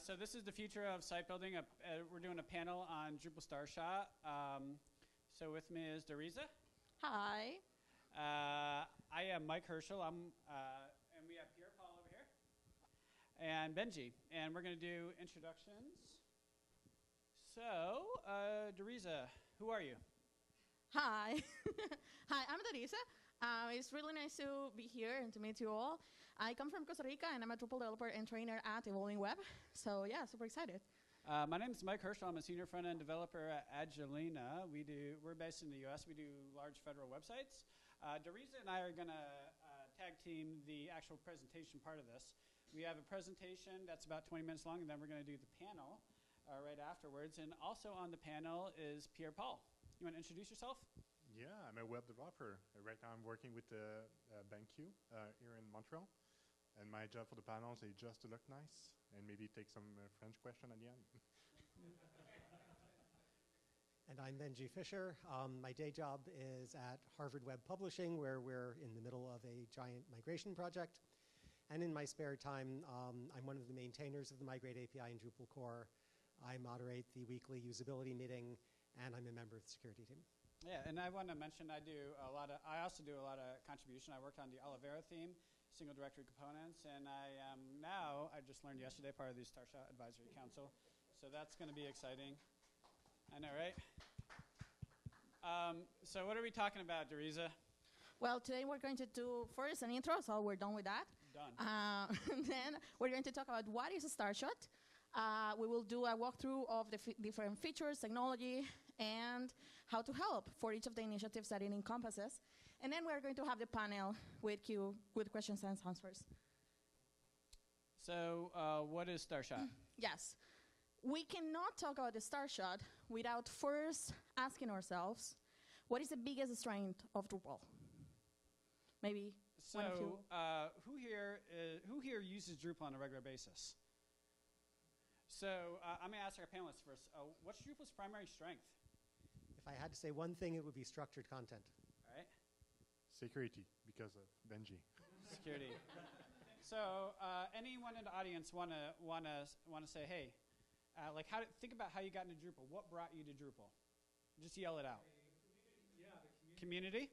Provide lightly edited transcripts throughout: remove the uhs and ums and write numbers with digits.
So this is the future of site building. We're doing a panel on Drupal Starshot. So with me is Dariza. Hi. I am Mike Herchel. And we have Pierre-Paul over here. And Benji. And we're going to do introductions. So, Dariza, who are you? Hi. Hi, I'm Dariza. It's really nice to be here and to meet you all. I come from Costa Rica, and I'm a Drupal developer and trainer at Evolving Web. So yeah, super excited. My name is Mike Herchel. I'm a senior front-end developer at Angelina. We're based in the U.S. We do large federal websites. Dariza and I are going to tag team the actual presentation part of this. We have a presentation that's about 20 minutes long, and then we're going to do the panel right afterwards. And also on the panel is Pierre-Paul. You want to introduce yourself? Yeah, I'm a web developer. Right now I'm working with BenQ here in Montreal. And my job for the panels is just to look nice and maybe take some French question at the end. And I'm Benji Fisher. My day job is at Harvard Web Publishing, where we're in the middle of a giant migration project. And in my spare time, I'm one of the maintainers of the Migrate API in Drupal core. I moderate the weekly usability meeting, and I'm a member of the security team. Yeah, and I want to mention I also do a lot of contribution. I worked on the Olivera theme, single directory components, and I just learned yesterday, part of the Starshot Advisory Council. So that's going to be exciting. I know, right? So what are we talking about, Dariza? Well, today we're going to do first an intro, so we're done with that. Done. Then we're going to talk about what is a Starshot. We will do a walkthrough of the different features, technology, and how to help for each of the initiatives that it encompasses. And then we're going to have the panel with questions and answers. So what is Starshot? Yes. We cannot talk about the Starshot without first asking ourselves, what is the biggest strength of Drupal? Maybe one of you. Who here uses Drupal on a regular basis? So I'm going to ask our panelists first. What's Drupal's primary strength? If I had to say one thing, it would be structured content. All right. Security, because of Benji. Security. So anyone in the audience want to say, hey, think about how you got into Drupal. What brought you to Drupal? Just yell it out. Yeah, the community.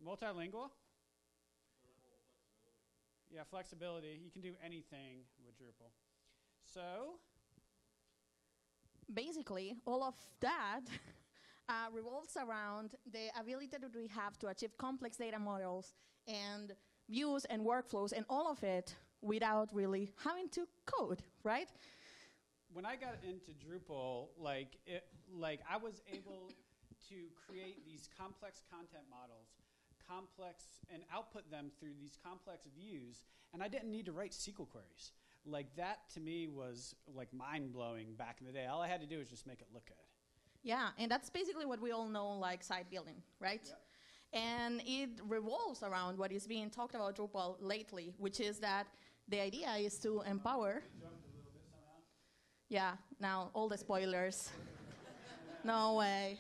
Multilingual. Yeah, flexibility. You can do anything with Drupal. So basically, all of that revolves around the ability that we have to achieve complex data models and views and workflows, and all of it without really having to code, right? When I got into Drupal, I was able to create these complex content models, and output them through these complex views, and I didn't need to write SQL queries. That to me was mind-blowing back in the day. All I had to do was just make it look good. Yeah, and that's basically what we all know like site building, right? Yep. And it revolves around what is being talked about Drupal lately, which is that the idea is to empower. Jumped a little bit somehow. Yeah, now all the spoilers. No way.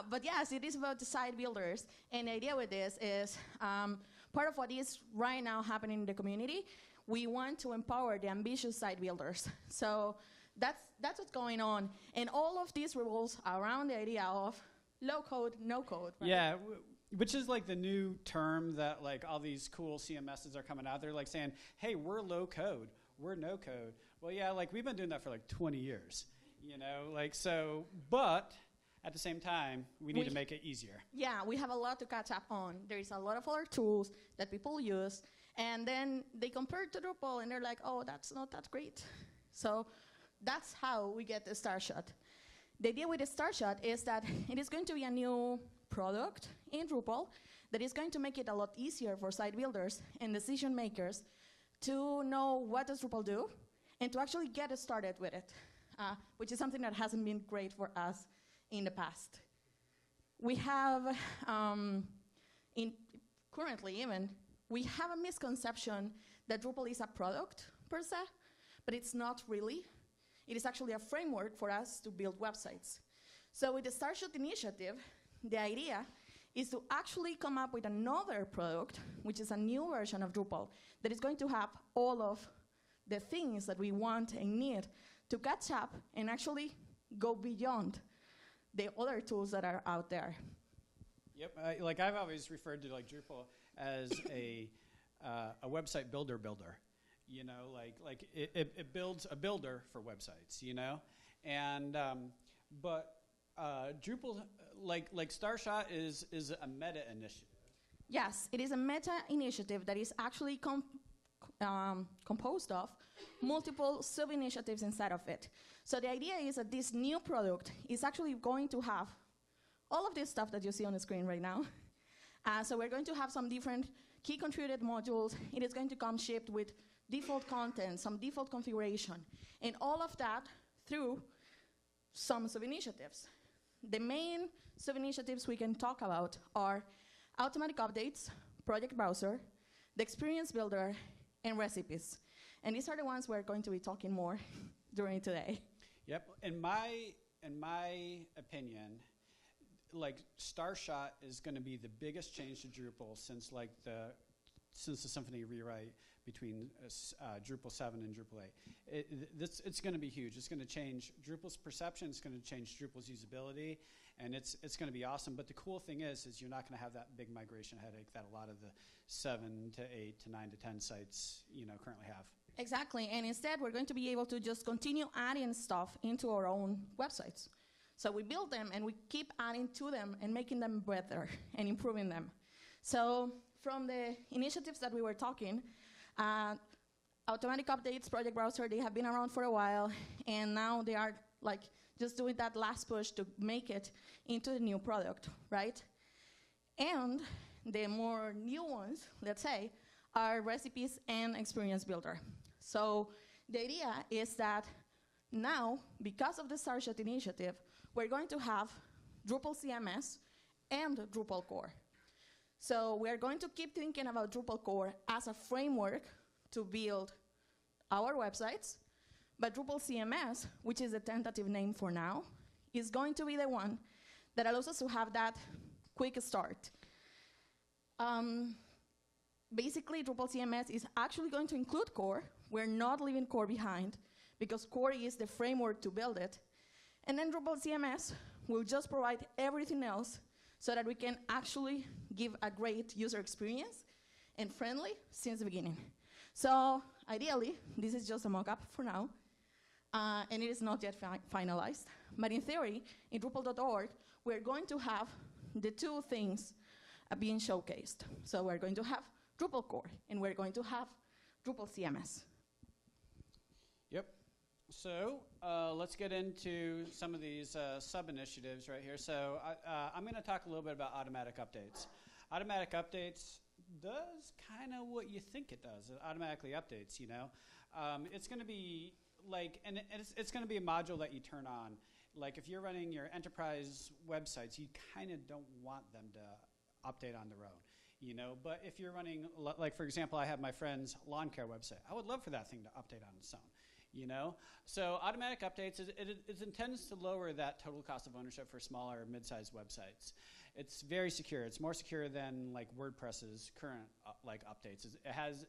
But yes, it is about the site builders. And the idea with this is part of what is right now happening in the community. We want to empower the ambitious site builders. So that's what's going on. And all of this revolves around the idea of low code, no code. Right? Yeah, which is the new term that all these cool CMSs are coming out. They're saying, hey, we're low code, we're no code. Well, yeah, we've been doing that for 20 years. But at the same time, we need to make it easier. Yeah, we have a lot to catch up on. There is a lot of other tools that people use, and then they compare it to Drupal, and they're like, oh, that's not that great. So that's how we get the Starshot. The idea with the Starshot is that it is going to be a new product in Drupal that is going to make it a lot easier for site builders and decision makers to know what does Drupal do and to actually get started with it, which is something that hasn't been great for us in the past. We have, currently even, we have a misconception that Drupal is a product per se, but it's not really. It is actually a framework for us to build websites. So with the Starshot initiative, the idea is to actually come up with another product, which is a new version of Drupal, that is going to have all of the things that we want and need to catch up and actually go beyond the other tools that are out there. Yep, like I've always referred to like Drupal as a website builder. You know, like it builds a builder for websites. You know, and but Drupal, like Starshot, is a meta initiative. Yes, it is a meta initiative that is actually composed of multiple sub-initiatives inside of it. So the idea is that this new product is actually going to have all of this stuff that you see on the screen right now. So we're going to have some different key contributed modules. It is going to come shipped with default content, some default configuration, and all of that through some sub-initiatives. The main sub-initiatives we can talk about are automatic updates, project browser, the experience builder, and recipes. And these are the ones we're going to be talking more during today. Yep, in my opinion, like Starshot is going to be the biggest change to Drupal since the Symfony rewrite between Drupal 7 and Drupal 8. It's going to be huge. It's going to change Drupal's perception. It's going to change Drupal's usability, and it's going to be awesome. But the cool thing is you're not going to have that big migration headache that a lot of the 7 to 8 to 9 to 10 sites currently have. Exactly, and instead we're going to be able to just continue adding stuff into our own websites. So we build them and we keep adding to them and making them better and improving them. So from the initiatives that we were talking, automatic updates, project browser, they have been around for a while, and now they are like just doing that last push to make it into the new product, right? And the more new ones, let's say, are recipes and experience builder. So the idea is that now, because of the Starshot initiative, we're going to have Drupal CMS and Drupal core. So we're going to keep thinking about Drupal core as a framework to build our websites, but Drupal CMS, which is a tentative name for now, is going to be the one that allows us to have that quick start. Basically, Drupal CMS is actually going to include core. We're not leaving core behind, because core is the framework to build it. And then Drupal CMS will just provide everything else so that we can actually give a great user experience and friendly since the beginning. So ideally, this is just a mock-up for now, and it is not yet finalized. But in theory, in Drupal.org, we're going to have the two things being showcased. So we're going to have Drupal core, and we're going to have Drupal CMS. Yep. So let's get into some of these sub-initiatives right here. So I'm going to talk a little bit about automatic updates. Automatic updates does kind of what you think it does. It automatically updates, It's going to be like, and it's going to be a module that you turn on. Like if you're running your enterprise websites, you kind of don't want them to update on their own. But if you're running, like for example, I have my friend's lawn care website. I would love for that thing to update on its own. So automatic updates, it intends to lower that total cost of ownership for smaller or mid-sized websites. It's very secure. It's more secure than like WordPress's current updates.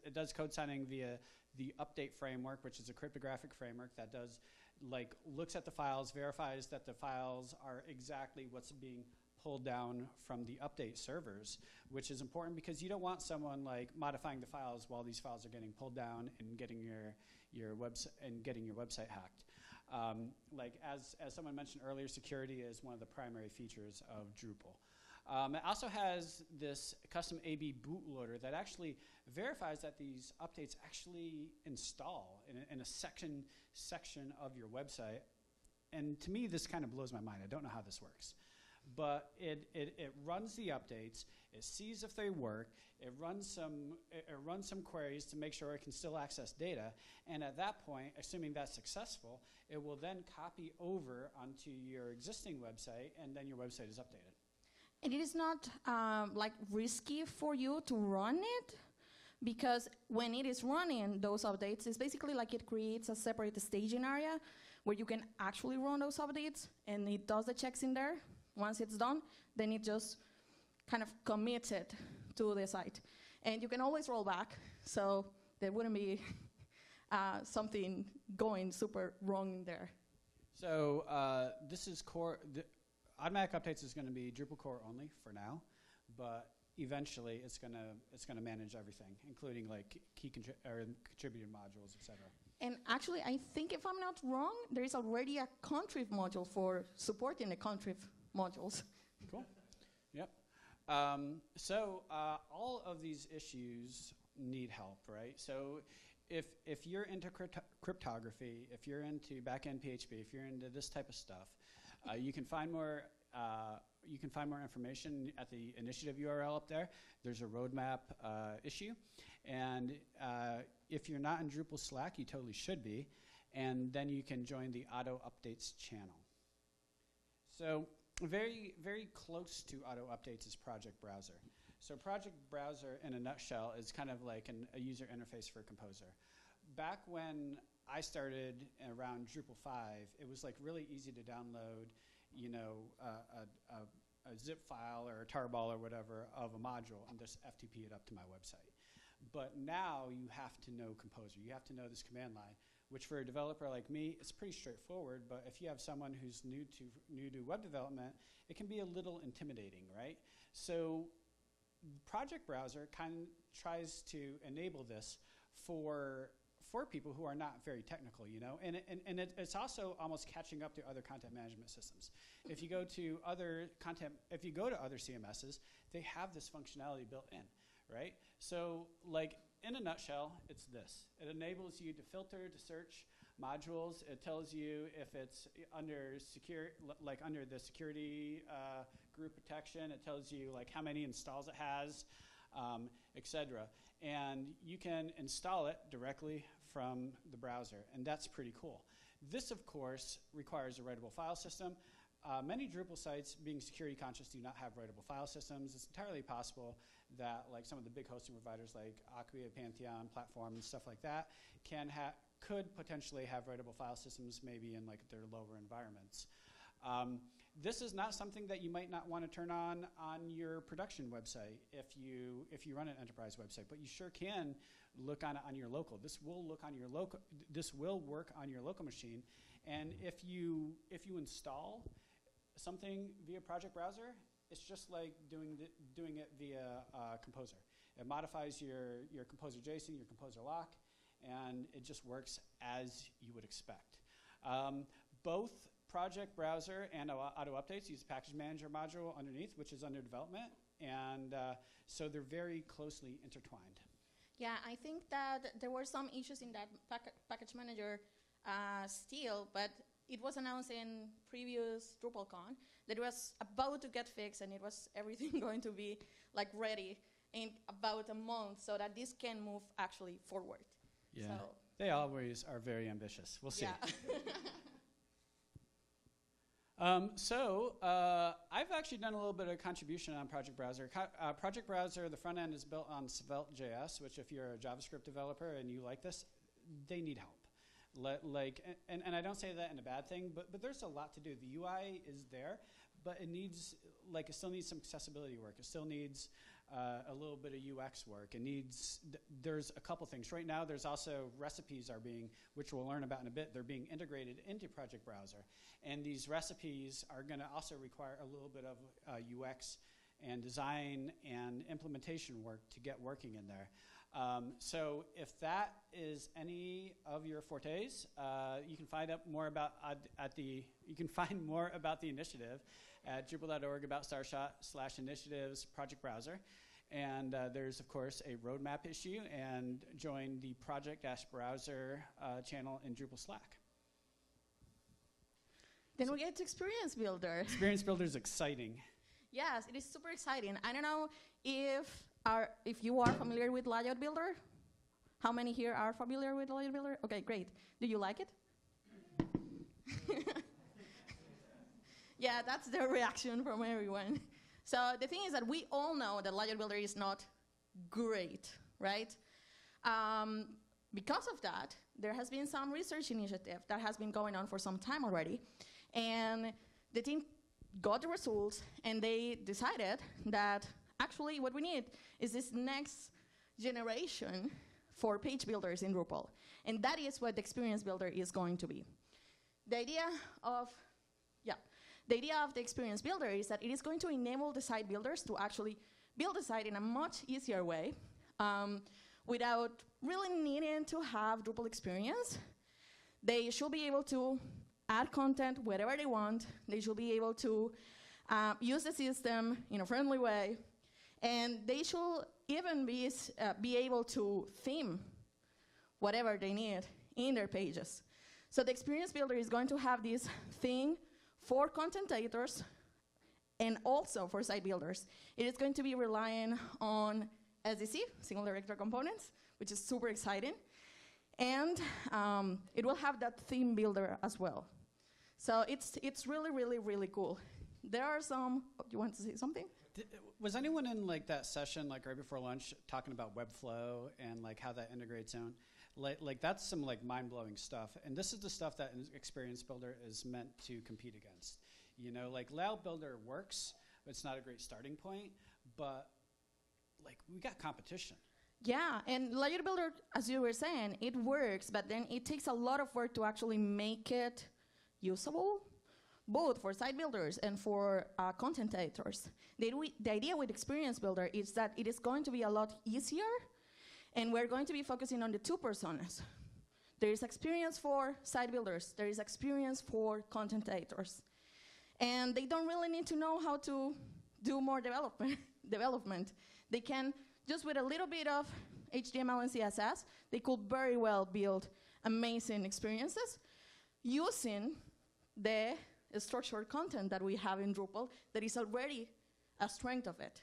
It does code signing via the update framework, which is a cryptographic framework that does looks at the files, verifies that the files are exactly what's being pulled down from the update servers, which is important because you don't want someone modifying the files while these files are getting pulled down and getting your website hacked. As someone mentioned earlier, security is one of the primary features of Drupal. It also has this custom AB bootloader that actually verifies that these updates actually install in a section of your website. And to me, this kind of blows my mind. I don't know how this works. But it runs the updates, it sees if they work, it runs some queries to make sure it can still access data, and at that point, assuming that's successful, it will then copy over onto your existing website, and then your website is updated. And it is not risky for you to run it, because when it is running those updates, it's basically like it creates a separate staging area where you can actually run those updates, and it does the checks in there. Once it's done, then it just kind of commits it to the site. And you can always roll back, so there wouldn't be something going super wrong in there. So this is core. Automatic updates is going to be Drupal core only for now, but eventually it's gonna manage everything, including like key contributed modules, etc. And actually, I think if I'm not wrong, there is already a contrib module for supporting the contrib modules. Cool. Yep. So all of these issues need help, right? So if you're into cryptography, if you're into backend PHP, if you're into this type of stuff, you can find more. You can find more information at the initiative URL up there. There's a roadmap issue. And if you're not in Drupal Slack, you totally should be. And then you can join the auto updates channel. So very, very close to auto updates is Project Browser. So Project Browser, in a nutshell, is kind of like a user interface for Composer. Back when I started around Drupal 5, it was like really easy to download, you know, a zip file or a tarball or whatever of a module and just FTP it up to my website. But now you have to know Composer. You have to know this command line, which for a developer like me, it's pretty straightforward. But if you have someone who's new to web development, it can be a little intimidating, right? So Project Browser kind of tries to enable this for people who are not very technical, you know, and it's also almost catching up to other content management systems. If you go to other CMSs, they have this functionality built in, right? So, like in a nutshell, it's this: it enables you to filter, to search modules. It tells you if it's under under the security group protection. It tells you like how many installs it has, etc. And you can install it directly from the browser, and that's pretty cool. This, of course, requires a writable file system. Many Drupal sites, being security conscious, do not have writable file systems. It's entirely possible that like some of the big hosting providers like Acquia, Pantheon, Platform, and stuff like that could potentially have writable file systems maybe in like their lower environments. This is not something that you might not want to turn on your production website if you run an enterprise website, but you sure can look on it on your local. This will work on your local machine, and if you install something via Project Browser, it's just like doing it via Composer. It modifies your Composer JSON, your Composer lock, and it just works as you would expect. Both Project Browser and Auto Updates use a package manager module underneath, which is under development, and so they're very closely intertwined. Yeah, I think that there were some issues in that package manager still, but it was announced in previous DrupalCon that it was about to get fixed, and it was everything going to be like ready in about a month, so that this can move actually forward. Yeah, so they always are very ambitious. We'll see. Yeah. I've actually done a little bit of contribution on Project Browser. Project Browser, the front end is built on Svelte.js, which if you're a JavaScript developer and you like this, they need help. And I don't say that in a bad thing, but there's a lot to do. The UI is there, but it still needs some accessibility work. It still needs a little bit of UX work. There's a couple things. Right now, there's also recipes which we'll learn about in a bit, they're being integrated into Project Browser. And these recipes are gonna also require a little bit of UX and design and implementation work to get working in there. So if that is any of your fortes, you can find out more about the initiative at Drupal.org about Starshot/initiatives Project Browser. And there's, of course, a roadmap issue, and join the Project-Browser channel in Drupal Slack. Then we get to Experience Builder. Experience Builder is exciting. Yes, it is super exciting. I don't know if you are familiar with Layout Builder. How many here are familiar with Layout Builder? Okay, great. Do you like it? Yeah, that's the reaction from everyone. So the thing is that we all know that Layout Builder is not great, right? Because of that, there has been some research initiative that has been going on for some time already. And the team got the results, and they decided that actually what we need is this next generation for page builders in Drupal. And that is what the experience builder is going to be. The idea of the experience builder is that it is going to enable the site builders to actually build a site in a much easier way without really needing to have Drupal experience. They should be able to add content wherever they want. They should be able to use the system in a friendly way. And they should even be able to theme whatever they need in their pages. So the experience builder is going to have this thing for content editors and also for site builders. It is going to be relying on SDC, single directory components, which is super exciting. And it will have that theme builder as well. So it's really, really, really cool. There are some, do you want to say something? Was anyone in like that session, like right before lunch, talking about Webflow and like how that integrates in? Like that's some like mind-blowing stuff. And this is the stuff that Experience Builder is meant to compete against. You know, like Layout Builder works, but it's not a great starting point. But like we got competition. Yeah, and Layout Builder, as you were saying, it works, but then it takes a lot of work to actually make it usable, both for site builders and for content editors. The idea with Experience Builder is that it is going to be a lot easier, and we're going to be focusing on the two personas. There is experience for site builders. There is experience for content editors. And they don't really need to know how to do more development. They can, just with a little bit of HTML and CSS, they could very well build amazing experiences using the structured content that we have in Drupal that is already a strength of it.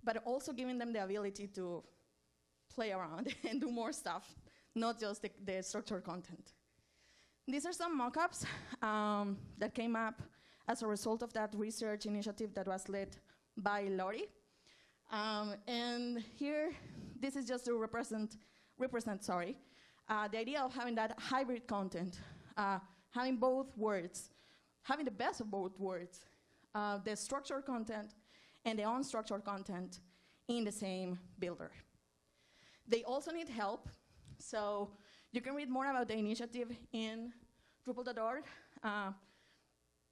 But also giving them the ability to play around and do more stuff, not just the structured content. These are some mock-ups that came up as a result of that research initiative that was led by Lori. And here, this is just to represent the idea of having that hybrid content, having both words, having the best of both words, the structured content and the unstructured content in the same builder. They also need help, so you can read more about the initiative in Drupal.org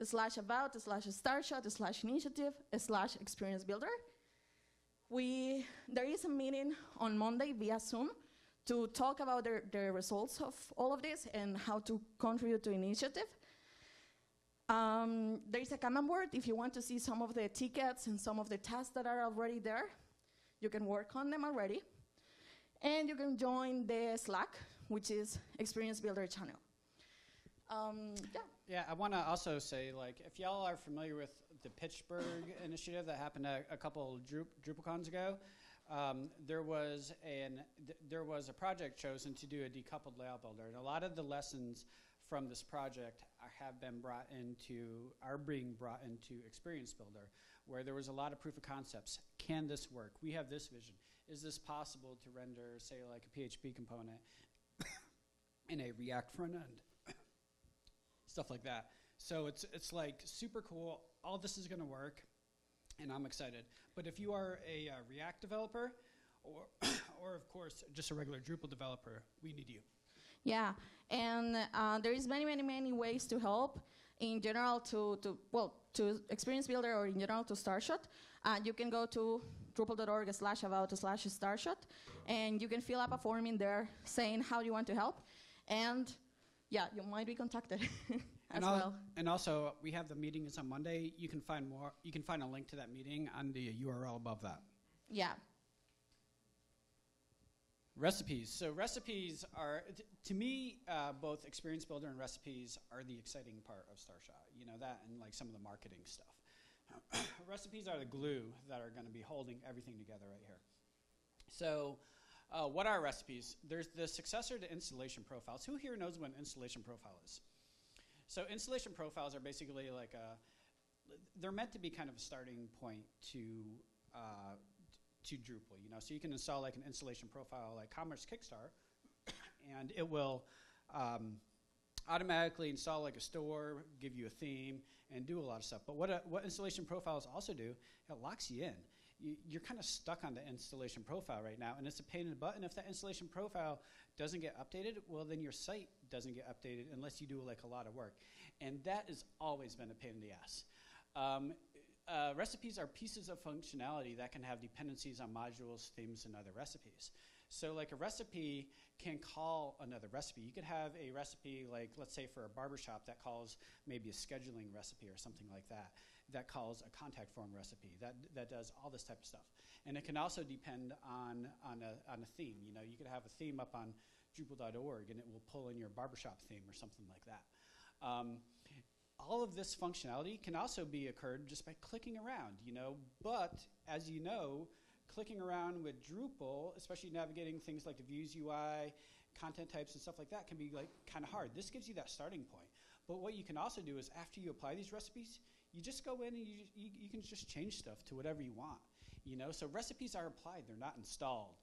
/about/starshot/initiative/experience builder. There is a meeting on Monday via Zoom to talk about the results of all of this and how to contribute to initiative. There is a command board if you want to see some of the tickets and some of the tasks that are already there. You can work on them already. And you can join the Slack, which is Experience Builder channel. Yeah, I want to also say, like, if y'all are familiar with the Pittsburgh initiative that happened a couple DrupalCons ago, there was a project chosen to do a decoupled layout builder, and a lot of the lessons from this project are being brought into Experience Builder, where there was a lot of proof of concepts. Can this work? We have this vision. Is this possible to render, say, like a PHP component in a React front end? Stuff like that. So it's like super cool. All this is going to work, and I'm excited. But if you are a React developer, or of course just a regular Drupal developer, we need you. Yeah, and there is many ways to help. In general, to Experience Builder, or in general to Starshot, you can go to drupal.org/about/starshot, and you can fill up a form in there saying how you want to help, and yeah, you might be contacted as well. And also, we have the meetings on Monday. You can find more. You can find a link to that meeting on the URL above that. Yeah. Recipes. So recipes are, to me, both Experience Builder and recipes are the exciting part of Starshot. You know, that and like some of the marketing stuff. Recipes are the glue that are going to be holding everything together right here. So what are recipes? There's the successor to installation profiles. Who here knows what an installation profile is? So installation profiles are basically like they're meant to be kind of a starting point to Drupal, you know, so you can install like an installation profile like Commerce Kickstarter, and it will automatically install like a store, give you a theme, and do a lot of stuff. But what installation profiles also do, it locks you in. you're kind of stuck on the installation profile right now, and it's a pain in the butt. And if that installation profile doesn't get updated, well, then your site doesn't get updated unless you do like a lot of work. And that has always been a pain in the ass. Recipes are pieces of functionality that can have dependencies on modules, themes, and other recipes. So like a recipe can call another recipe. You could have a recipe like, let's say for a barbershop that calls maybe a scheduling recipe or something like that, that calls a contact form recipe, that does all this type of stuff. And it can also depend on a theme. You know, you could have a theme up on Drupal.org and it will pull in your barbershop theme or something like that. All of this functionality can also be occurred just by clicking around, you know, but as you know, clicking around with Drupal, especially navigating things like the views UI, content types and stuff like that can be like kind of hard. This gives you that starting point. But what you can also do is after you apply these recipes, you just go in and you can just change stuff to whatever you want. You know, so recipes are applied, they're not installed.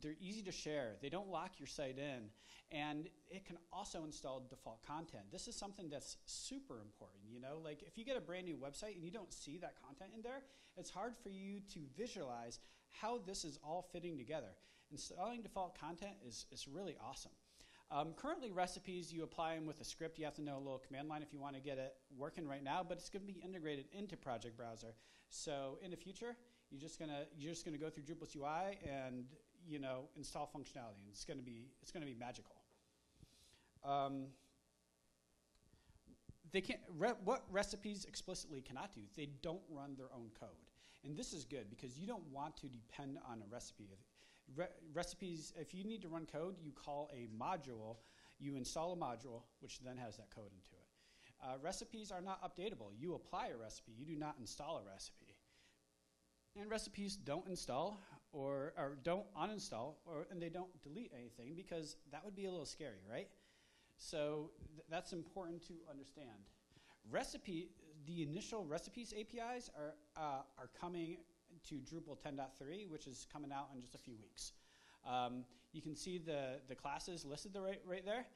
They're easy to share, they don't lock your site in, and it can also install default content. This is something that's super important, you know? Like if you get a brand new website and you don't see that content in there, it's hard for you to visualize how this is all fitting together. Installing default content is really awesome. Currently recipes, you apply them with a script. You have to know a little command line if you want to get it working right now, but it's going to be integrated into Project Browser. So in the future, you're just gonna go through Drupal's UI and install functionality, and it's gonna be magical. What recipes explicitly cannot do? They don't run their own code, and this is good because you don't want to depend on a recipe. Recipes, if you need to run code, you call a module, you install a module, which then has that code into it. Recipes are not updatable. You apply a recipe, you do not install a recipe. And recipes don't install or don't uninstall, and they don't delete anything because that would be a little scary, right? So that's important to understand. The initial recipes APIs are coming to Drupal 10.3, which is coming out in just a few weeks. You can see the classes listed right there,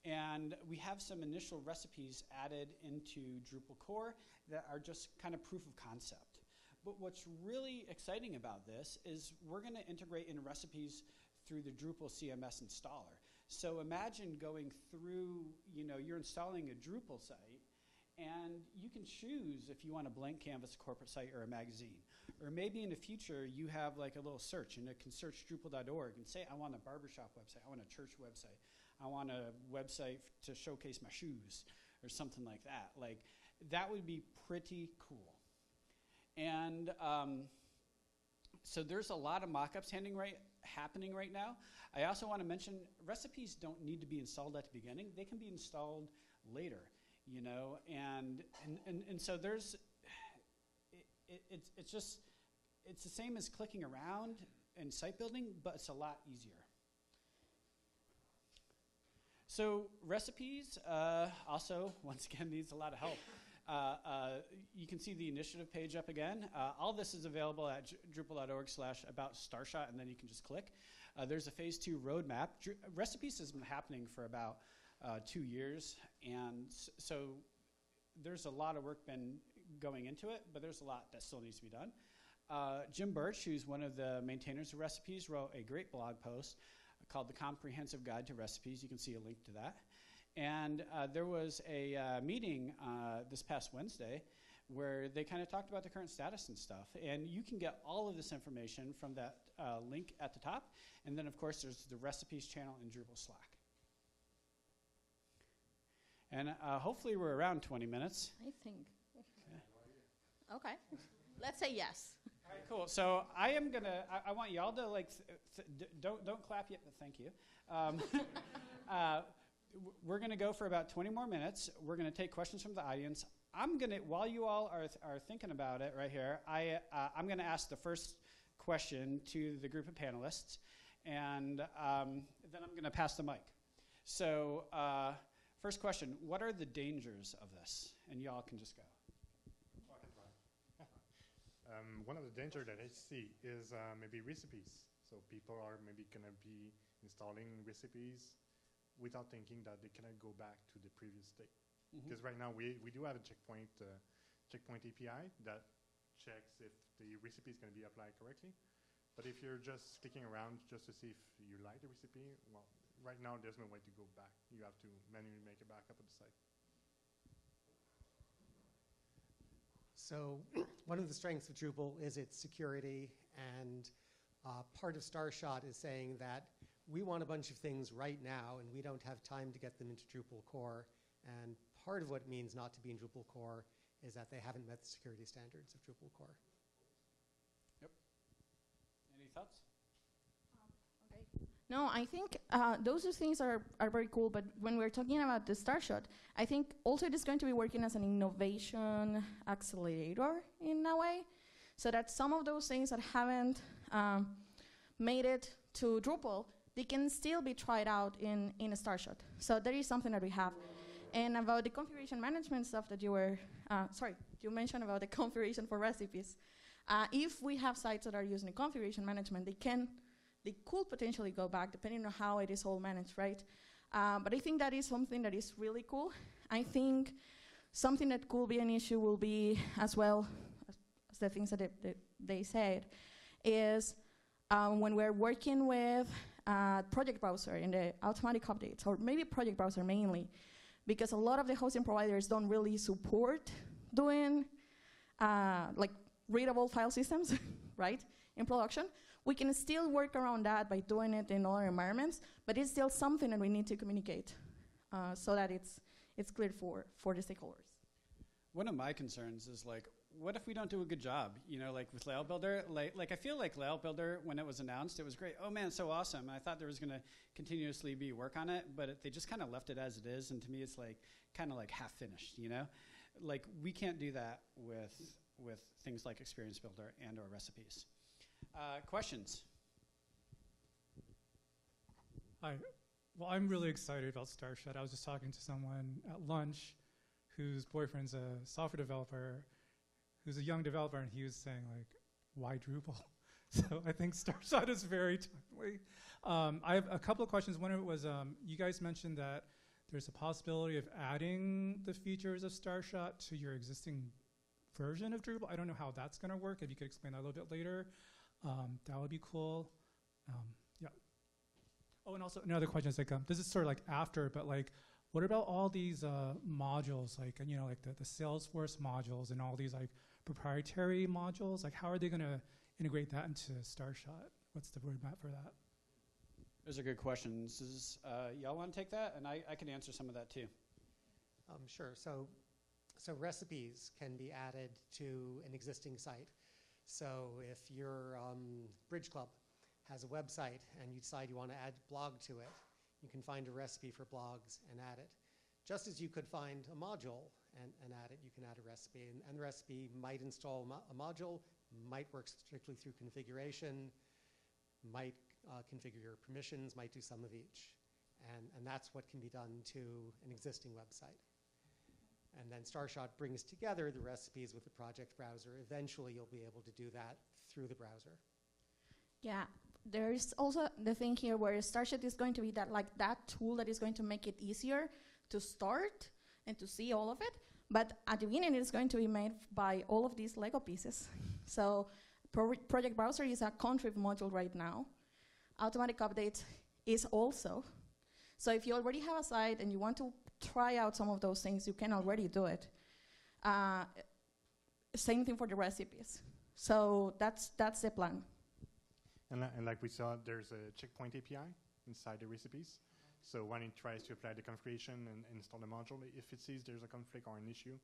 and we have some initial recipes added into Drupal core that are just kind of proof of concept. But what's really exciting about this is we're going to integrate in recipes through the Drupal CMS installer. So imagine going through, you're installing a Drupal site, and you can choose if you want a blank canvas corporate site or a magazine. Or maybe in the future, you have like a little search, and it can search Drupal.org and say, I want a barbershop website, I want a church website, I want a website to showcase my shoes, or something like that. Like, that would be pretty cool. And so there's a lot of mock-ups happening right now. I also want to mention recipes don't need to be installed at the beginning. They can be installed later, and so there's, it's the same as clicking around and site building, but it's a lot easier. So recipes also, once again, needs a lot of help. You can see the initiative page up again. All this is available at drupal.org/about Starshot, and then you can just click. There's a phase 2 roadmap. Recipes has been happening for about 2 years, and so there's a lot of work been going into it, but there's a lot that still needs to be done. Jim Birch, who's one of the maintainers of recipes, wrote a great blog post called The Comprehensive Guide to Recipes. You can see a link to that. And there was a meeting this past Wednesday where they kind of talked about the current status and stuff. And you can get all of this information from that link at the top. And then, of course, there's the recipes channel in Drupal Slack. And hopefully we're around 20 minutes. I think. Okay. Let's say yes. All right, cool. So I am going to, I want y'all to, don't clap yet, but thank you. We're going to go for about 20 more minutes. We're going to take questions from the audience. I'm going to, while you all are thinking about it right here, I'm going to ask the first question to the group of panelists, and then I'm going to pass the mic. So first question, what are the dangers of this? And y'all can just go. One of the dangers that I see is maybe recipes. So people are maybe going to be installing recipes without thinking that they cannot go back to the previous state. Because right now we do have a checkpoint API that checks if the recipe is going to be applied correctly. But if you're just clicking around just to see if you like the recipe, well, right now there's no way to go back. You have to manually make a backup of the site. So one of the strengths of Drupal is its security, and part of Starshot is saying that we want a bunch of things right now, and we don't have time to get them into Drupal core. And part of what it means not to be in Drupal core is that they haven't met the security standards of Drupal core. Yep. Any thoughts? Okay. No, I think those two things are very cool, but when we're talking about the Starshot, I think also it is going to be working as an innovation accelerator in a way, so that some of those things that haven't made it to Drupal, they can still be tried out in a Starshot. So that is something that we have. And about the configuration management stuff that you were, you mentioned about the configuration for recipes. If we have sites that are using the configuration management, they could potentially go back depending on how it is all managed, right? But I think that is something that is really cool. I think something that could be an issue will be, as well as the things that they said, is when we're working with project browser in the automatic updates, or maybe project browser mainly, because a lot of the hosting providers don't really support doing like readable file systems, right, in production. We can still work around that by doing it in other environments, but it's still something that we need to communicate so that it's clear for the stakeholders. One of my concerns is like, what if we don't do a good job? You know, like with Layout Builder, like I feel like Layout Builder, when it was announced, it was great. Oh man, so awesome. I thought there was gonna continuously be work on it, but they just kind of left it as it is, and to me it's like, kind of like half finished, you know? Like we can't do that with things like Experience Builder and or recipes. Questions? Hi. Well, I'm really excited about Starshot. I was just talking to someone at lunch whose boyfriend's a software developer, who's a young developer, and he was saying, like, why Drupal? So I think Starshot is very timely. I have a couple of questions. One of it was, you guys mentioned that there's a possibility of adding the features of Starshot to your existing version of Drupal. I don't know how that's going to work. If you could explain that a little bit later, that would be cool. Yeah. Oh, and also another question is like, this is sort of like after, but like, what about all these modules, like, you know, like the Salesforce modules and all these like proprietary modules? Like, how are they going to integrate that into Starshot? What's the roadmap for that? Those are good questions. Y'all want to take that? And I can answer some of that too. Sure. So recipes can be added to an existing site. So if your Bridge Club has a website and you decide you want to add blog to it, you can find a recipe for blogs and add it. Just as you could find a module and add it, you can add a recipe. And the recipe might install a module, might work strictly through configuration, might configure your permissions, might do some of each. And that's what can be done to an existing website. And then Starshot brings together the recipes with the project browser. Eventually, you'll be able to do that through the browser. Yeah, there's also the thing here where Starshot is going to be that tool that is going to make it easier to start and to see all of it. But at the beginning, it's going to be made by all of these Lego pieces. So project browser is a contrib module right now. Automatic update is also. So if you already have a site and you want to try out some of those things, you can already do it. Same thing for the recipes. So that's the plan. And like we saw, there's a checkpoint API inside the recipes. So when it tries to apply the configuration and install the module, if it sees there's a conflict or an issue,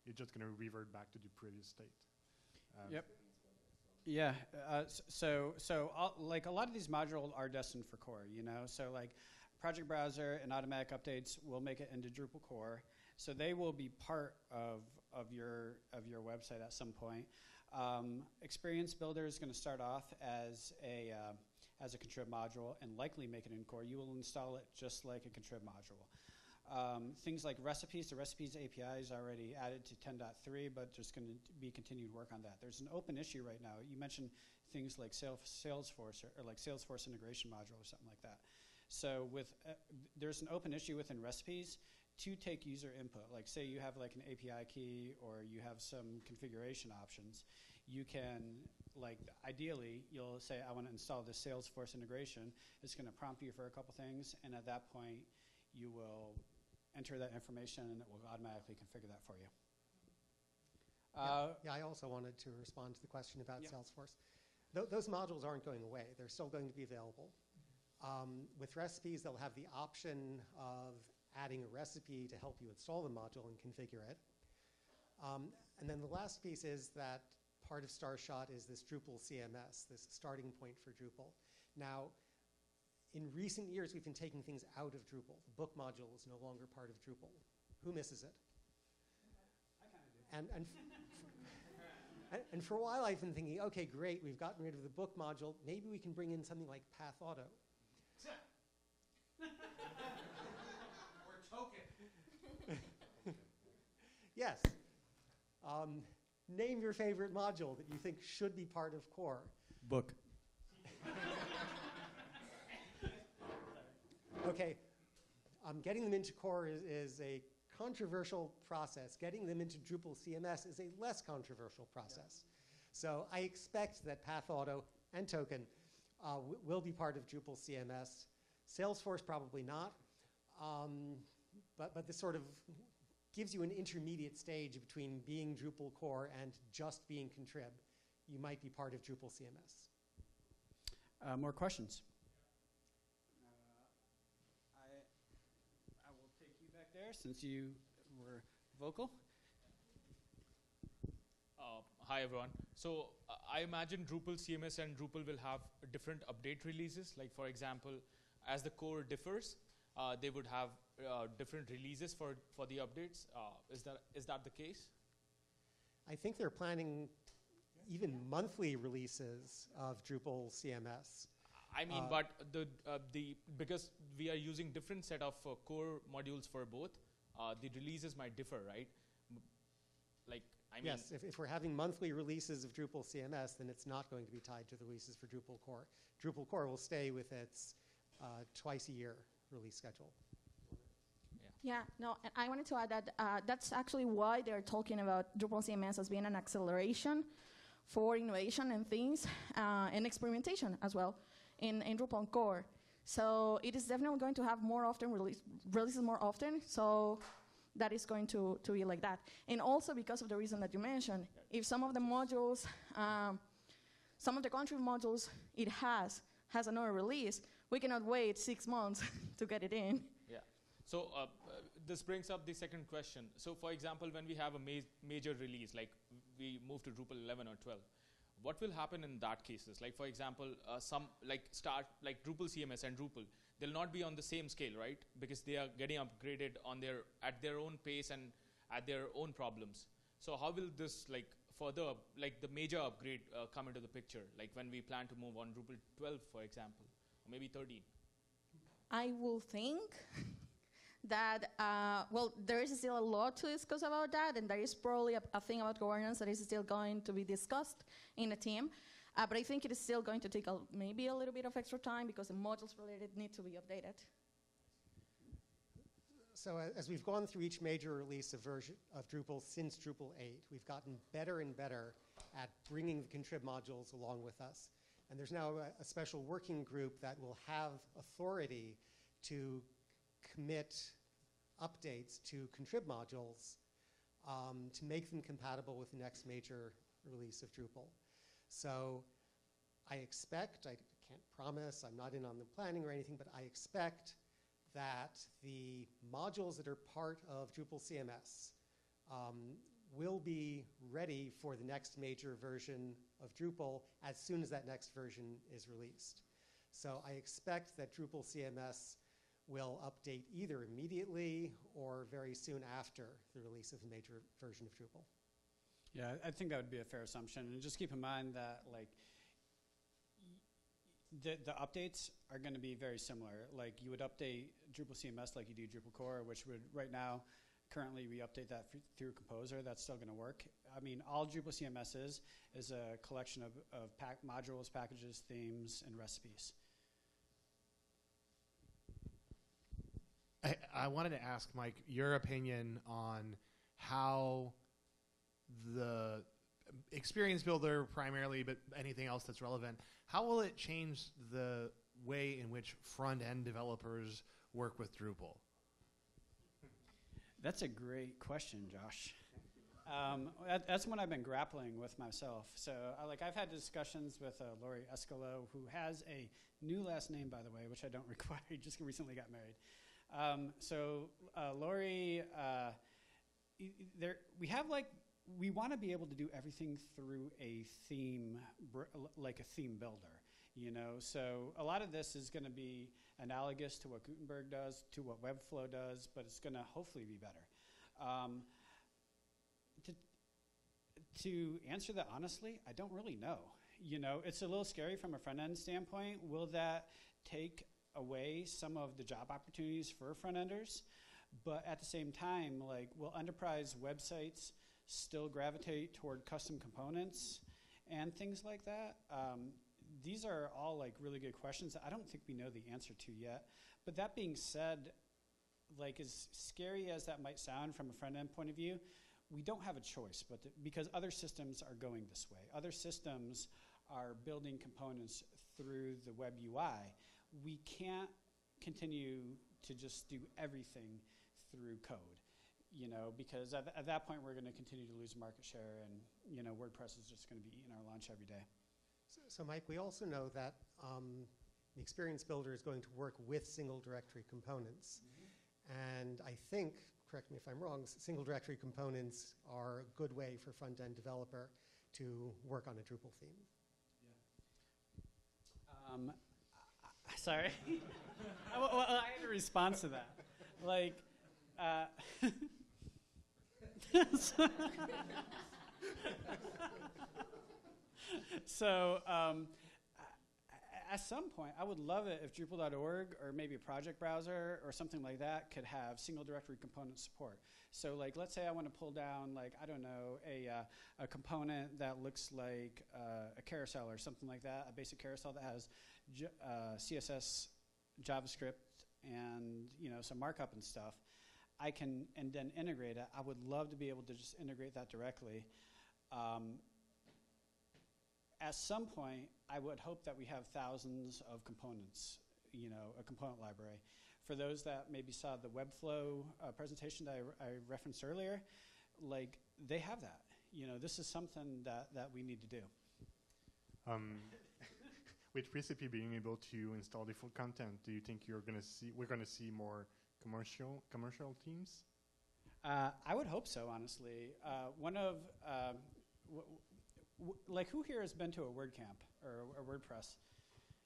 it's just going to revert back to the previous state. Yep. Yeah. So like a lot of these modules are destined for core, you know. So like project browser and automatic updates will make it into Drupal core. So they will be part of your website at some point. Experience Builder is going to start off as a contrib module and likely make it in core. You will install it just like a contrib module. Things like recipes, the recipes API is already added to 10.3, but there's going to be continued work on that. There's an open issue right now. You mentioned things like Salesforce or like Salesforce integration module or something like that. So there's an open issue within recipes to take user input. Like say you have like an API key or you have some configuration options. you can, like, ideally, you'll say, I want to install this Salesforce integration. It's going to prompt you for a couple things, and at that point, you will enter that information, and it will automatically configure that for you. Yeah, I also wanted to respond to the question about Yep. Salesforce. Those modules aren't going away. They're still going to be available. With recipes, they'll have the option of adding a recipe to help you install the module and configure it. And then the last piece is that part of Starshot is this Drupal CMS, this starting point for Drupal. Now, in recent years, we've been taking things out of Drupal. The book module is no longer part of Drupal. Who misses it? And for a while, I've been thinking, okay, great, we've gotten rid of the book module. Maybe we can bring in something like Path Auto. Or token. Yes. Name your favorite module that you think should be part of core. Book. Okay. Getting them into core is a controversial process. Getting them into Drupal CMS is a less controversial process. So I expect that Path Auto and Token will be part of Drupal CMS. Salesforce probably not. But this sort of gives you an intermediate stage between being Drupal core and just being contrib. You might be part of Drupal CMS. More questions? I will take you back there since you were vocal. Hi everyone. So I imagine Drupal CMS and Drupal will have different update releases. Like for example, as the core differs, they would have different releases for the updates. Is that the case? I think they're planning even monthly releases of Drupal CMS. I mean, but because we are using different set of core modules for both, the releases might differ, right? Like, I mean, yes, if we're having monthly releases of Drupal CMS, then it's not going to be tied to the releases for Drupal core. Drupal core will stay with its twice a year release schedule. Yeah, no, and I wanted to add that that's actually why they're talking about Drupal CMS as being an acceleration for innovation and things, and experimentation as well in Drupal core. So it is definitely going to have more often releases more often, so that is going to be like that. And also because of the reason that you mentioned, if some of the modules, some of the country modules it has another release, we cannot wait 6 months to get it in. yeah. So this brings up the second question. So for example, when we have a major release, like we move to Drupal 11 or 12, what will happen in that cases? Like for example, like Drupal CMS and Drupal, they'll not be on the same scale, right? Because they are getting upgraded at their own pace and at their own problems. So how will this further, the major upgrade come into the picture? Like when we plan to move on Drupal 12, for example, or maybe 13. I will think that, well, there is still a lot to discuss about that, and there is probably a thing about governance that is still going to be discussed in the team. But I think it is still going to take maybe a little bit of extra time because the modules related need to be updated. So as we've gone through each major release of Drupal since Drupal 8, we've gotten better and better at bringing the contrib modules along with us. And there's now a special working group that will have authority to commit updates to contrib modules to make them compatible with the next major release of Drupal. So I expect, I can't promise, I'm not in on the planning or anything, but I expect that the modules that are part of Drupal CMS will be ready for the next major version of Drupal as soon as that next version is released. So I expect that Drupal CMS will update either immediately or very soon after the release of the major version of Drupal. Yeah, I think that would be a fair assumption. And just keep in mind that the updates are going to be very similar. Like you would update Drupal CMS like you do Drupal core, which would right now, currently we update that through Composer. That's still going to work. I mean, all Drupal CMS is a collection of modules, packages, themes, and recipes. I wanted to ask, Mike, your opinion on how the experience builder primarily, but anything else that's relevant, how will it change the way in which front-end developers work with Drupal? That's a great question, Josh. That's one I've been grappling with myself. So, I've had discussions with Lori Escalo, who has a new last name, by the way, which I don't require. He just recently got married. Lori, we want to be able to do everything through a theme, like a theme builder. So a lot of this is going to be analogous to what Gutenberg does, to what Webflow does, but it's going to hopefully be better. To answer that honestly, I don't really know. It's a little scary from a front-end standpoint. Will that take away some of the job opportunities for front-enders? But at the same time, will enterprise websites still gravitate toward custom components and things like that? These are all really good questions that I don't think we know the answer to yet. But that being said, as scary as that might sound from a front-end point of view, we don't have a choice, because other systems are going this way. Other systems are building components through the web UI. We can't continue to just do everything through code, because at that point we're going to continue to lose market share, and WordPress is just going to be eating our lunch every day. So Mike, we also know that the Experience Builder is going to work with single directory components. And I think, correct me if I'm wrong, single directory components are a good way for front-end developer to work on a Drupal theme. Yeah. Sorry. Well, I had a response to that. So at some point, I would love it if Drupal.org or maybe a project browser or something like that could have single directory component support. So let's say I want to pull down I don't know, a component that looks like a carousel or something like that, a basic carousel that has CSS, JavaScript, and some markup and stuff. I can and then integrate it. I would love to be able to just integrate that directly. At some point, I would hope that we have thousands of components, a component library. For those that maybe saw the Webflow presentation that I referenced earlier, they have that. This is something that we need to do. With Recipe being able to install default content, do you think we're going to see more commercial themes? I would hope so, honestly. Who here has been to a WordCamp or a WordPress?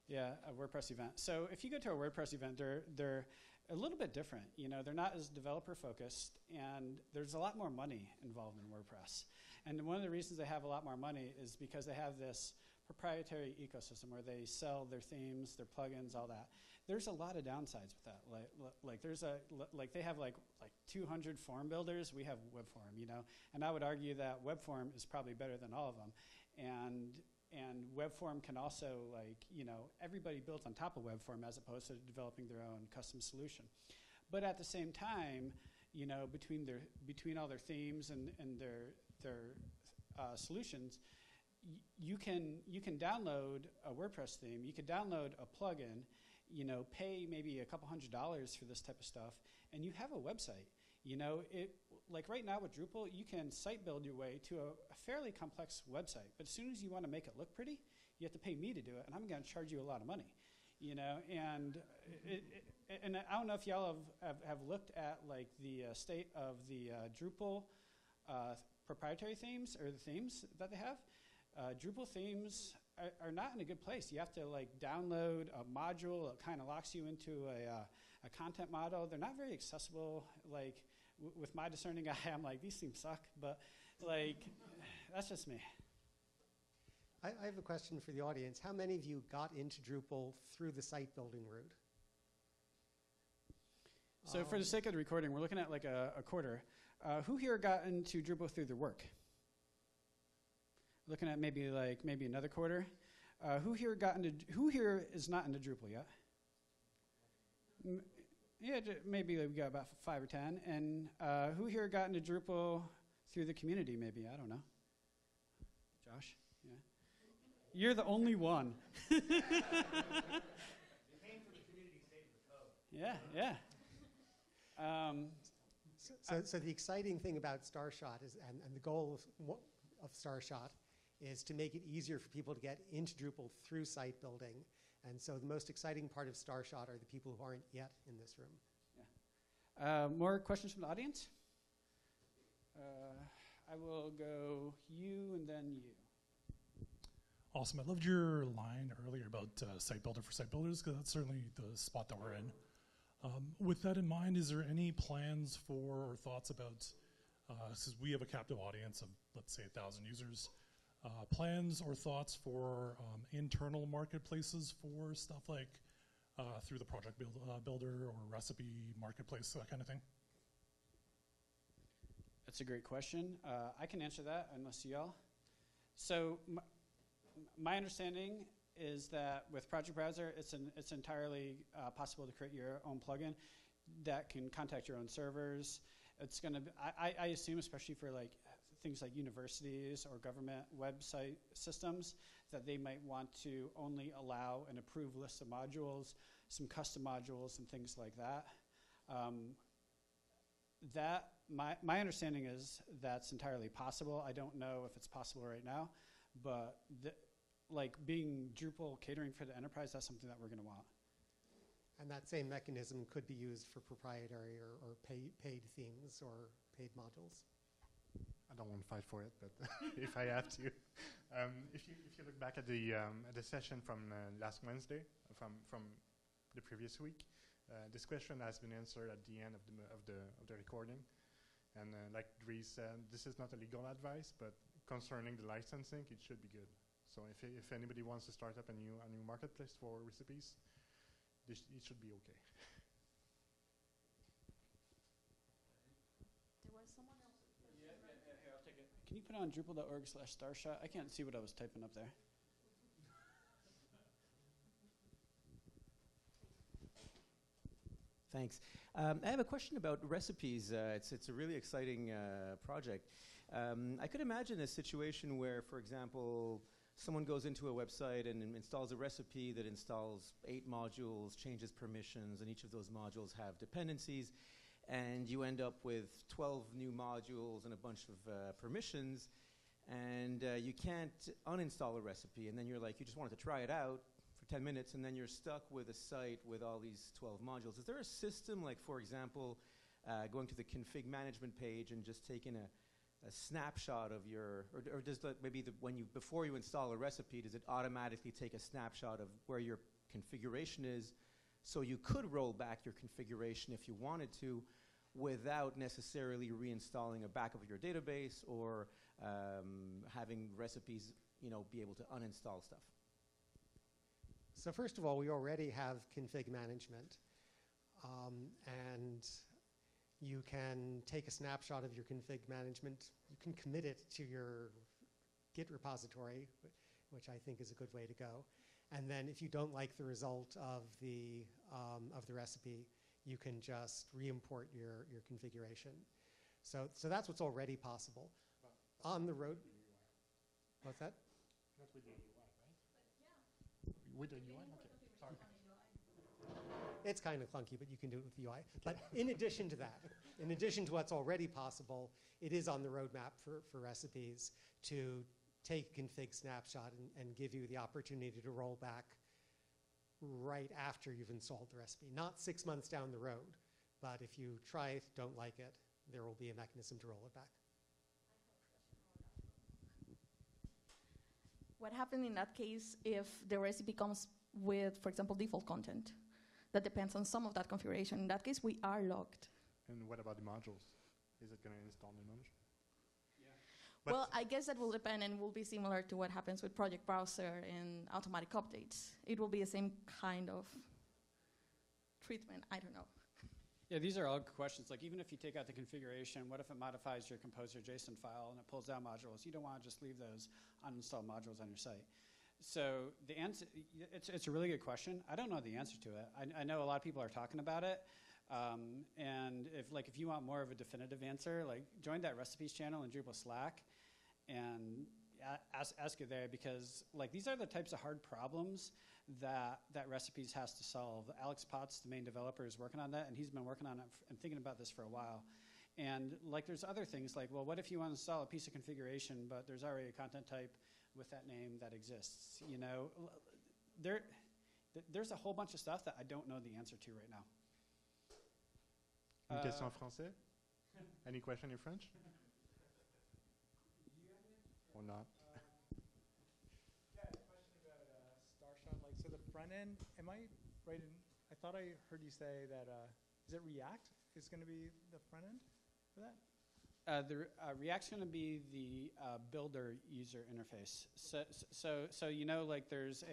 Yeah, a WordPress event. So if you go to a WordPress event, they're a little bit different. They're not as developer focused, and there's a lot more money involved in WordPress. And one of the reasons they have a lot more money is because they have this proprietary ecosystem where they sell their themes, their plugins, all that. There's a lot of downsides with that. They have 200 form builders. We have WebForm, and I would argue that WebForm is probably better than all of them. And WebForm can also everybody builds on top of WebForm as opposed to developing their own custom solution. But at the same time, between all their themes and their solutions, you can download a WordPress theme. You could download a plugin. Pay maybe a couple $100s for this type of stuff, and you have a website. Right now with Drupal, you can site build your way to a fairly complex website. But as soon as you want to make it look pretty, you have to pay me to do it, and I'm going to charge you a lot of money. And I don't know if y'all have looked at the state of the Drupal proprietary themes or the themes that they have. Drupal themes are not in a good place. You have to download a module. It kind of locks you into a content model. They're not very accessible. With my discerning eye, I'm these themes suck. But that's just me. I have a question for the audience. How many of you got into Drupal through the site building route? So for the sake of the recording, we're looking at a quarter. Who here got into Drupal through their work? Looking at maybe another quarter. Who here is not into Drupal yet? Yeah, maybe we got about 5 or 10. And who here got into Drupal through the community? Maybe, I don't know. Josh. Yeah. You're the only one. Yeah, yeah. So the exciting thing about Starshot is, and the goal of Starshot is to make it easier for people to get into Drupal through site building. And so the most exciting part of Starshot are the people who aren't yet in this room. Yeah. More questions from the audience? I will go you and then you. Awesome. I loved your line earlier about site builder for site builders, because that's certainly the spot that we're in. With that in mind, is there any plans for or thoughts about, since we have a captive audience of, let's say, 1,000 users, plans or thoughts for internal marketplaces for stuff like through the project builder or recipe marketplace, that kind of thing? That's a great question. I can answer that unless y'all. So my understanding is that with Project Browser, it's entirely possible to create your own plugin that can contact your own servers. It's going to be, I assume, especially for like things like universities or government website systems, that they might want to only allow an approved list of modules, some custom modules and things like that. My understanding is that's entirely possible. I don't know if it's possible right now, but like being Drupal catering for the enterprise, that's something that we're going to want. And that same mechanism could be used for proprietary or paid themes or paid modules. I don't want to fight for it, but if I have to. If you look back at the session from last Wednesday, from the previous week, this question has been answered at the end of the recording. And like Dries said, this is not a legal advice, but concerning the licensing, it should be good. So if anybody wants to start up a new marketplace for recipes, it should be okay. There was someone else. Yeah, here, I'll take it. Can you put on drupal.org/starshot? I can't see what I was typing up there. Thanks. I have a question about recipes. It's a really exciting project. I could imagine a situation where, for example, someone goes into a website and installs a recipe that installs 8 modules, changes permissions, and each of those modules have dependencies, and you end up with 12 new modules and a bunch of permissions, and you can't uninstall a recipe, and then you're like, you just wanted to try it out for 10 minutes, and then you're stuck with a site with all these 12 modules. Is there a system, like, for example, going to the config management page and just taking a snapshot of your, or does before you install a recipe, does it automatically take a snapshot of where your configuration is, so you could roll back your configuration if you wanted to, without necessarily reinstalling a backup of your database or having recipes, be able to uninstall stuff? So first of all, we already have config management, and you can take a snapshot of your config management. You can commit it to your Git repository, which I think is a good way to go. And then if you don't like the result of the recipe, you can just re-import your configuration. So that's what's already possible. On the road. What's that? Not with the UI, right? With the UI? Okay. Sorry. It's kind of clunky, but you can do it with the UI. But in addition to that, in addition to what's already possible, it is on the roadmap for recipes to take a config snapshot and give you the opportunity to roll back right after you've installed the recipe. Not 6 months down the road, but if you try it, don't like it, there will be a mechanism to roll it back. What happens in that case if the recipe comes with, for example, default content? That depends on some of that configuration. In that case, we are logged. And what about the modules? Is it going to install the module? Yeah. Well, I guess that will depend and will be similar to what happens with Project Browser and automatic updates. It will be the same kind of treatment. I don't know. Yeah, these are all good questions. Like, even if you take out the configuration, what if it modifies your composer JSON file and it pulls down modules? You don't want to just leave those uninstalled modules on your site. So the answer, it's a really good question. I don't know the answer to it. I know a lot of people are talking about it. And if you want more of a definitive answer, like, join that recipes channel in Drupal Slack and ask you there, because like these are the types of hard problems that recipes has to solve. Alex Potts, the main developer, is working on that, and he's been working on it and thinking about this for a while. And like there's other things like, well, what if you want to install a piece of configuration, but there's already a content type with that name that exists? You know, there's a whole bunch of stuff that I don't know the answer to right now. Une question en français? Any question in French? Or not? Yeah, a question about Starshot. Like, so the front end, am I right in, I thought I heard you say that, is it React is going to be the front end for that? React's going to be the builder user interface. So you know, like there's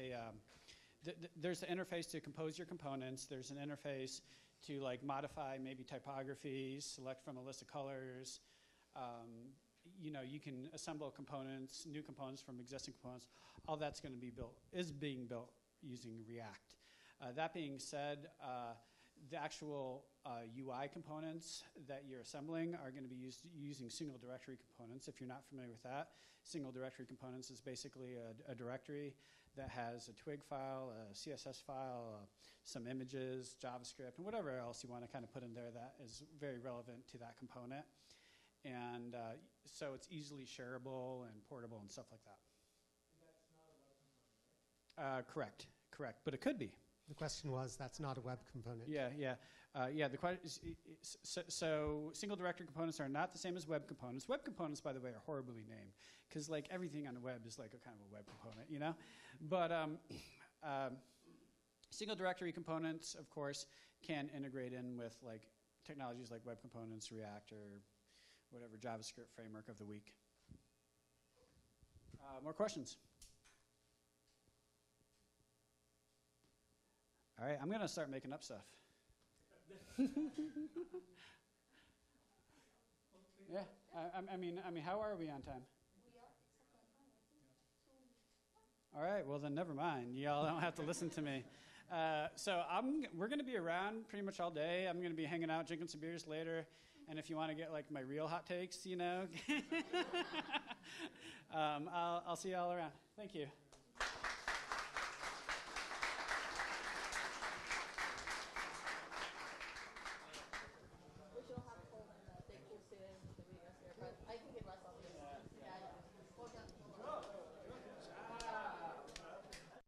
there's the interface to compose your components. There's an interface to like modify maybe typography, select from a list of colors. You know, you can assemble components, new components from existing components. All that's going to be being built using React. That being said, the actual UI components that you're assembling are going to be using single directory components. If you're not familiar with that, single directory components is basically a directory that has a twig file, a CSS file, some images, JavaScript, and whatever else you want to kind of put in there that is very relevant to that component. And so it's easily shareable and portable and stuff like that. That's not a web component, right? Correct, but it could be. The question was, that's not a web component. Yeah. The question is, so single directory components are not the same as web components. Web components, by the way, are horribly named because like everything on the web is like a kind of a web component, you know. But single directory components, of course, can integrate in with like technologies like web components, React, or whatever JavaScript framework of the week. More questions? All right, I'm going to start making up stuff. Yeah, I mean, how are we on time? All right, well then never mind. Y'all don't have to listen to me. So we're going to be around pretty much all day. I'm going to be hanging out, drinking some beers later. And if you want to get like my real hot takes, you know, I'll see you all around. Thank you.